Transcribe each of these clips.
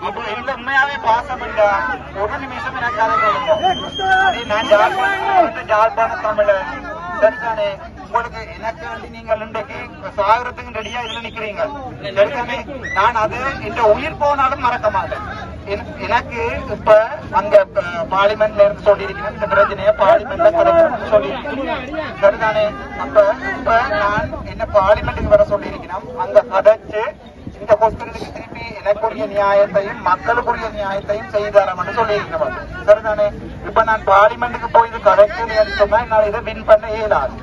அப்போ இல்ல உண்மையாவே பாசம் இல்ல ஒரு நிமிஷம் எனக்கு கதை கொடுங்க. நான் ஜாழ்ப்பாண தமிழன் சரிதானே. உங்களுக்கு எனக்கு வந்து நீங்கள் இன்றைக்கு சாகரத்துக்கு ரெடியா இதுல நிக்கிறீங்க சரிதானே. நான் அது இந்த உயிர் போனாலும் மறக்க மாட்டேன். எனக்கு இப்ப அங்க பார்லிமெண்ட்ல இருந்து சொல்லியிருக்கேன் இந்த பிரச்சனைய பார்லிமெண்ட்ல கிடைக்கும் சொல்லியிருக்கேன் சரிதானே. அப்ப இப்ப நான் என்ன பார்லிமெண்ட்டுக்கு வர சொல்லியிருக்கேன் அங்க கதைச்சு இந்த கொஸ்டினுக்கு திருப்பி எனக்குரிய நியாயத்தையும் மக்களுக்குரிய நியாயத்தையும் செய்தாரம் சொல்லியிருக்கிறேன் சரிதானே. இப்ப நான் பார்லிமெண்ட்டுக்கு போய் இது கரெக்ட் சொன்னா என்னால இதை வின் பண்ண இயலாது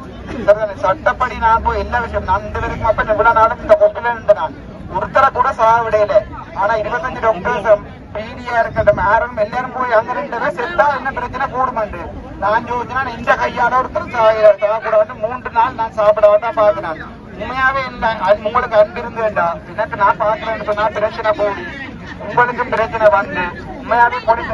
சரிதானே. சட்டப்படி நான் போய் எல்லா விஷயம் நான் இந்த வரைக்கும் அப்ப இவ்வளவு நாளும் இந்த கொஸ்டில இருந்த நான் ஒருத்தரை கூட சாக விடையில. ஆனா 25 டாக்டர்ஸும் பீடியா இருக்கட்டும் யாரும் எல்லாரும் போய் அங்க 2 பேர் செத்தா என்ன பிரச்சனை கூடுமாண்டு நான் யோசிச்சுனா இந்த கையால ஒருத்தர் சாகக்கூடாது 3 நாள் நான் சாப்பிடவாதான் பாக்குறேன். உண்மையாவே இல்லை உங்களுக்கு அன்பு இருந்து வேண்டாம் எனக்கு நான் பாக்குறேன்னு சொன்னா பிரச்சனை போடி உங்களுக்கு பிரச்சனை வந்து உண்மையாவே போலீஸ்